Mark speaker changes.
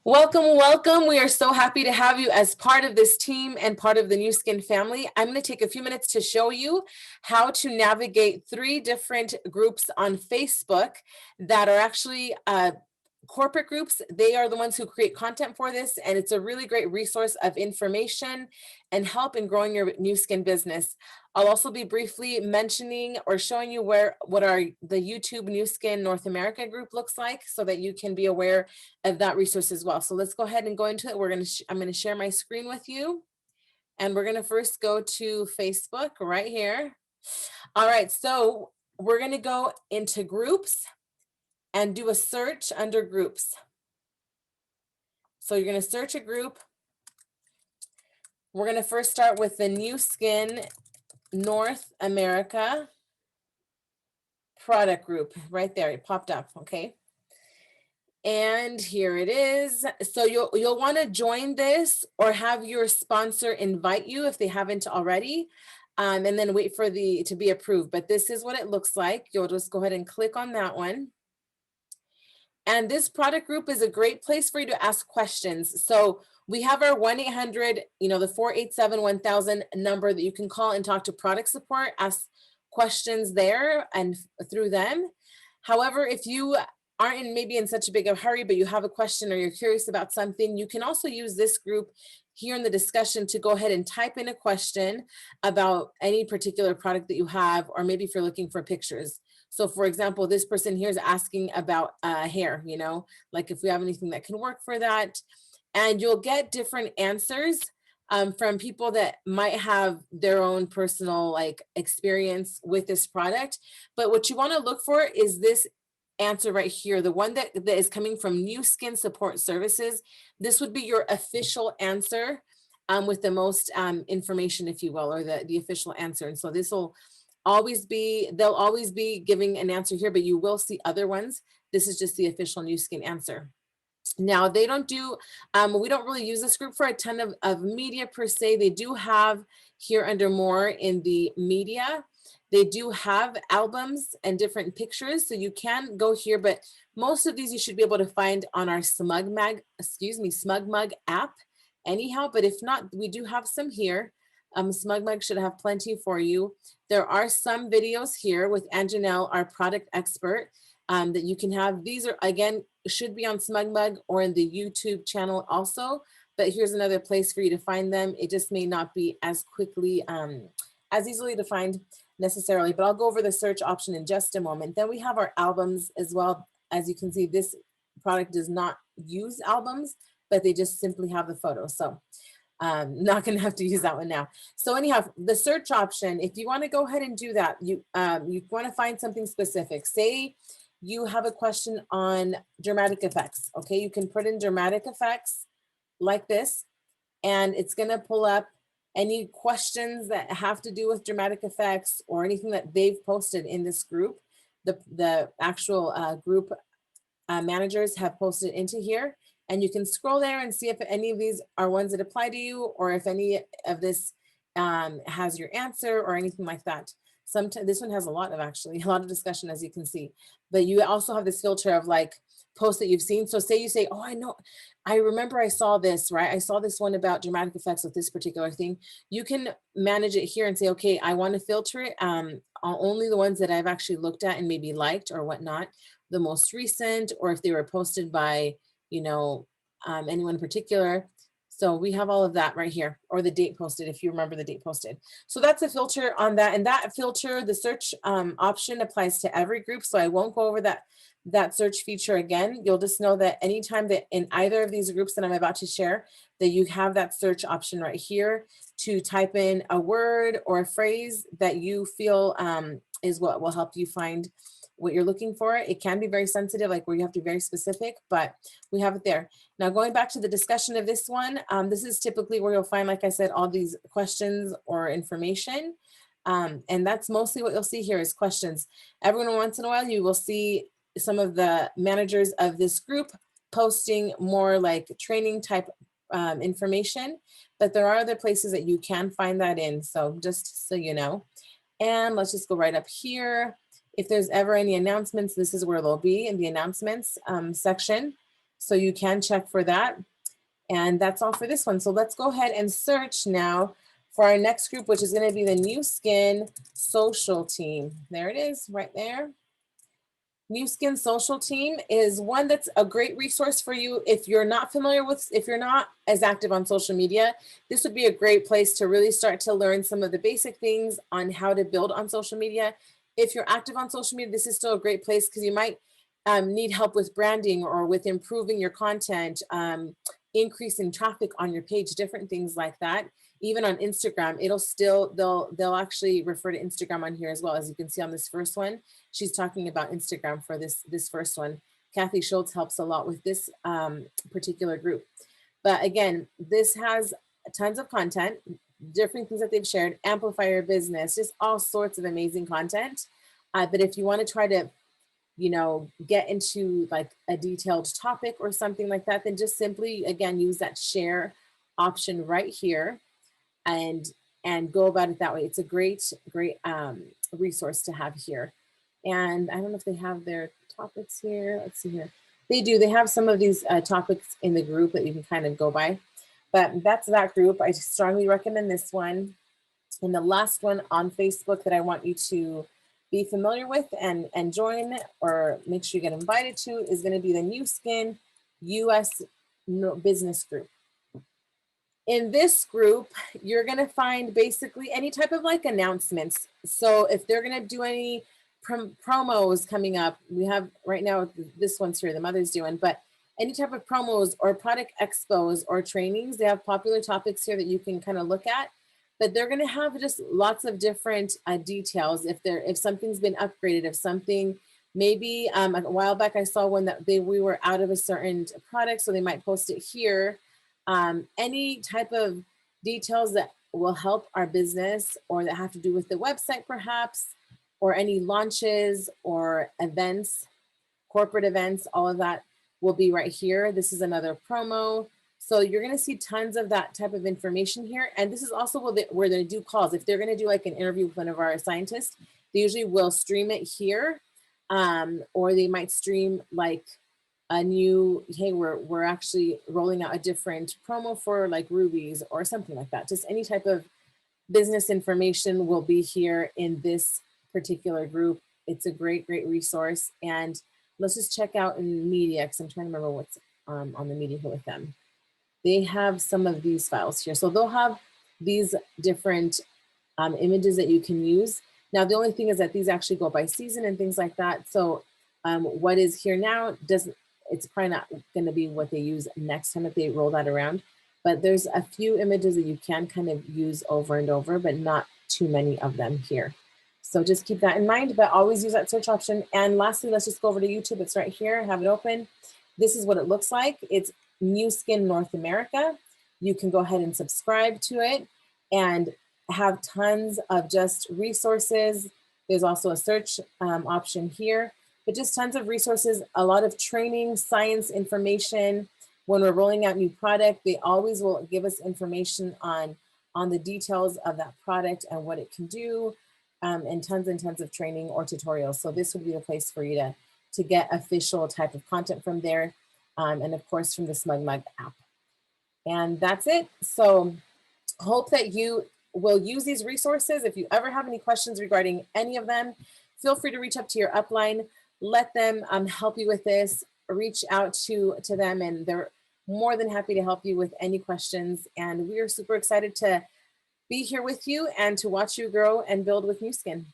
Speaker 1: Welcome, welcome. We are so happy to have you as part of this team and part of the Nu Skin family. I'm going to take a few minutes to show you how to navigate 3 different groups on Facebook that are actually corporate groups. They are the ones who create content for this, and it's a really great resource of information and help in growing your Nu Skin business. I'll also be briefly mentioning or showing you what the YouTube Nu Skin North America group looks like so that you can be aware of that resource as well. So let's go ahead and go into it. I'm going to share my screen with you, and we're going to first go to Facebook right here. All right, so we're going to go into groups and do a search under groups. So you're going to search a group. We're going to first start with the Nu Skin North America product group right there. It popped up. Okay. And here it is. So you'll want to join this or have your sponsor invite you if they haven't already, and then wait for to be approved. But this is what it looks like. You'll just go ahead and click on that one. And this product group is a great place for you to ask questions. So we have our 1-800, the 487-1000 number that you can call and talk to product support, ask questions there and through them. However, if you aren't maybe in such a big of a hurry, but you have a question or you're curious about something, you can also use this group here in the discussion to go ahead and type in a question about any particular product that you have, or maybe if you're looking for pictures. So for example, this person here is asking about hair, like if we have anything that can work for that. And you'll get different answers from people that might have their own personal experience with this product. But what you want to look for is this answer right here, the one that is coming from Nu Skin Support Services. This would be your official answer with the most information, if you will, or the official answer. And so this will they'll always be giving an answer here, but you will see other ones. This is just the official Nu Skin answer. Now they don't do, we don't really use this group for a ton of media per se. They do have here under more in the media, they do have albums and different pictures. So you can go here, but most of these you should be able to find on our SmugMug app anyhow. But if not, we do have some here. SmugMug should have plenty for you. There are some videos here with Anjanelle, our product expert, that you can have. These are, again, should be on SmugMug or in the YouTube channel also, but here's another place for you to find them. It just may not be as quickly, as easily to find necessarily, but I'll go over the search option in just a moment. Then we have our albums as well. As you can see, this product does not use albums, but they just simply have the photo. So not going to have to use that one now. So anyhow, the search option, if you want to go ahead and do that, you want to find something specific. Say you have a question on dramatic effects. Okay, you can put in dramatic effects like this, and it's going to pull up any questions that have to do with dramatic effects or anything that they've posted in this group. The actual group managers have posted into here, and you can scroll there and see if any of these are ones that apply to you, or if any of this has your answer or anything like that. Sometimes this one has a lot of discussion, as you can see, but you also have this filter of like posts that you've seen. So say you say, oh, I remember I saw this, right? I saw this one about dramatic effects with this particular thing. You can manage it here and say, okay, I want to filter it only the ones that I've actually looked at and maybe liked or whatnot, the most recent, or if they were posted by, anyone in particular. So we have all of that right here, or the date posted, if you remember the date posted. So that's a filter on that. And that filter, the search option applies to every group. So I won't go over that search feature again. You'll just know that anytime that in either of these groups that I'm about to share, that you have that search option right here to type in a word or a phrase that you feel is what will help you find what you're looking for. It can be very sensitive, like where you have to be very specific, but we have it there. Now, going back to the discussion of this one, this is typically where you'll find, like I said, all these questions or information. And that's mostly what you'll see here is questions. Every once in a while, you will see some of the managers of this group posting more like training type information, but there are other places that you can find that in. So just so you know, and let's just go right up here. If there's ever any announcements, this is where they'll be in the announcements section. So you can check for that. And that's all for this one. So let's go ahead and search now for our next group, which is going to be the Nu Skin Social Team. There it is right there. Nu Skin Social Team is one that's a great resource for you if you're not familiar with, if you're not as active on social media. This would be a great place to really start to learn some of the basic things on how to build on social media. If you're active on social media, this is still a great place because you might need help with branding or with improving your content, increasing traffic on your page, different things like that. Even on Instagram, it'll still, they'll actually refer to Instagram on here as well. As you can see on this first one, she's talking about Instagram for this first one. Kathy Schultz helps a lot with this particular group. But again, this has tons of content, different things that they've shared, amplify your business, just all sorts of amazing content. But if you want to try to, you know, get into like a detailed topic or something like that, then just simply, again, use that share option right here and go about it that way. It's a great resource to have here. And I don't know if they have their topics here. Let's see here. They do. They have some of these topics in the group that you can kind of go by. But that's that group. I strongly recommend this one. And the last one on Facebook that I want you to be familiar with and join or make sure you get invited to is going to be the Nu Skin US Business Group. In this group, you're going to find basically any type of like announcements. So if they're going to do any promos coming up, we have right now, this one's here, the mother's doing, but any type of promos or product expos or trainings, they have popular topics here that you can kind of look at. But they're going to have just lots of different details. If something's been upgraded, if something, maybe a while back I saw one that we were out of a certain product, so they might post it here. Any type of details that will help our business or that have to do with the website perhaps, or any launches or events, corporate events, all of that will be right here. This is another promo. So you're going to see tons of that type of information here. And this is also where they do calls. If they're going to do like an interview with one of our scientists, they usually will stream it here. Or they might stream like a new, hey, we're actually rolling out a different promo for like rubies or something like that. Just any type of business information will be here in this particular group. It's a great resource. And let's just check out in media, because I'm trying to remember what's on the media here with them. They have some of these files here. So they'll have these different images that you can use. Now, the only thing is that these actually go by season and things like that. So what is here now it's probably not going to be what they use next time if they roll that around. But there's a few images that you can kind of use over and over, but not too many of them here. So just keep that in mind, but always use that search option. And lastly, let's just go over to YouTube. It's right here. Have it open. This is what it looks like. It's Nu Skin North America. You can go ahead and subscribe to it and have tons of just resources. There's also a search option here, but just tons of resources, a lot of training, science information. When we're rolling out new product, they always will give us information on the details of that product and what it can do, and tons of training or tutorials. So this would be the place for you to get official type of content from there. And of course from the SmugMug app. And that's it. So hope that you will use these resources. If you ever have any questions regarding any of them, feel free to reach up to your upline, let them help you with this, reach out to them, and they're more than happy to help you with any questions. And we are super excited to be here with you and to watch you grow and build with Nu Skin.